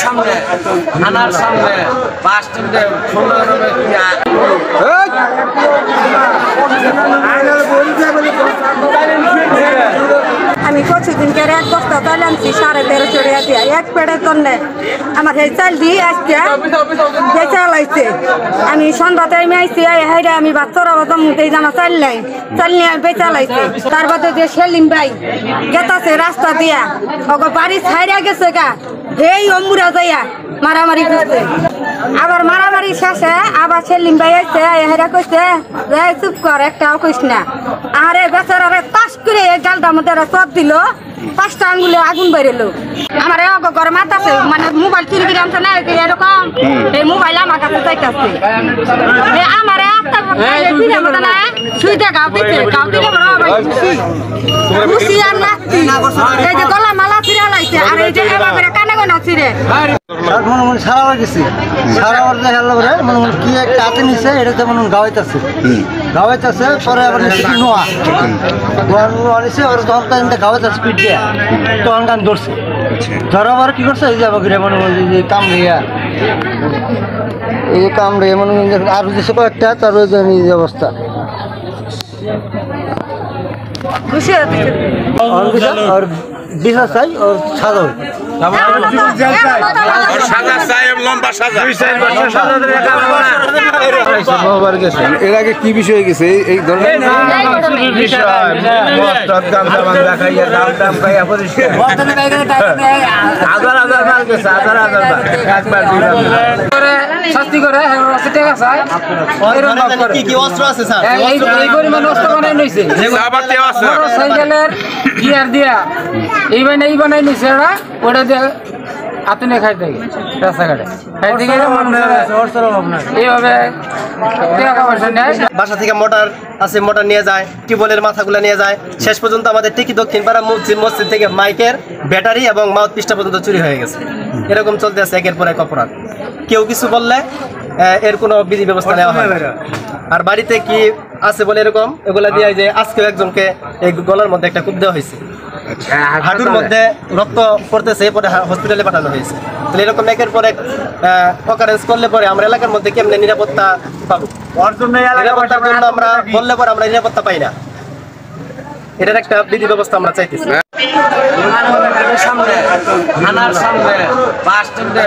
সামনে থানার সামনে বাস স্ট্যান্ডে আমি প্রতিদিনকে 1 বস্তা চাল আনছি 1350 টাকা দিয়ে 1 পেটের জন্য আমার সেই চাল দিয়ে আজকে বেচা লাইছে। আমি সন্ধ্যাতে আমি আইসি হাইরে আমি বাচ্চারা বাদাম এই জানা চাল নাই, চাল নিয়ে বেচা লাইছে। তার বাদে যে সেলিম ভাই গেতাছে রাস্তা দিয়া বাড়ি ছাইরা গেছে গা এই অমুরা যাইয়া মারামারি করছে। আবার মারামারি শেষে আবার সেলিম ভাই আইছে হেরা কইছে চুপ কর একটাও কইস না। আরে বেচারারে তাস করে এই গালটার মধ্যে চপ দিল, 5টা আঙ্গুলে আগুন বেরোলো। আমার ঘরে মাথাছে মানে মোবাইল চুরি করে আনছে না এরকম, এই মোবাইল আমার কাছে চাইতেছে। আমার সুইটা গাও দিচ্ছে, গাও দিলে আর লাগছি এই যে গলা মালা ছিঁড়া লাইছে আর এই যে কানে গনা ছিঁড়ে মনে মনে সারা গেছি সারা দেখার পরে মনে মনে কি একটা হাতে নিচ্ছে এটাতে মনে গাওয়াইতেছে পরে আবার নিচ্ছে নোয়া নিচ্ছে ওর তখন গাওয়াইতেছে পিঠ দিয়ে তখন গান ধরছে ধরা আবার কি করছে এই যে আমাকে মনে মনে যে কাম রেয়া এই যে কাম রে মনে মনে আর দিচ্ছে কয়েকটা তার এই অবস্থা और दिशा चाই और সাজা এর আগে কি বিষয় গেছে এই ধরনের শাস্তি করে কি অস্ত্র আছে স্যার এই পরিমাণ অস্ত্র বানাই নিয়েছে সাইকেলের গিয়ার দিয়া এই বানাই নিয়েছে ওরা ওটা দিয়ে আতুনে খাই থাকে রাস্তাঘাটে এইভাবে বাসা থেকে মোটর আছে, মোটর নিয়ে যায়, টিউবওয়েলের মাথাগুলো নিয়ে যায়। শেষ পর্যন্ত আমাদের টিকি দক্ষিণ পাড়া মসজিদ থেকে মাইকের ব্যাটারি এবং মাউথ পিসটা পর্যন্ত চুরি হয়ে গেছে। এরকম চলতে আছে একের পর এক অপরাধ। কেউ কিছু বললে এর কোনো বিধি ব্যবস্থা নেওয়া হয়। আর বাড়িতে কি আছে বলে এরকম এগুলা দিয়ে যে আজকেও একজনকে এই গলার মধ্যে একটা কূপ দেওয়া হয়েছে, হাঁটুর মধ্যে রক্ত পড়তেছে, পরে হসপিটালে পাঠানো হয়েছে। তাহলে এরকম একের পর এক অকারেন্স করলে পরে আমরা এলাকার মধ্যে কেমনে নিরাপত্তা পাবো? নিরাপত্তার জন্য আমরা বললে পরে আমরা নিরাপত্তা পাই না। এটার একটা বিধি ব্যবস্থা আমরা চাইতেছি। সামনে থানার সামনে বাস স্ট্যান্ডে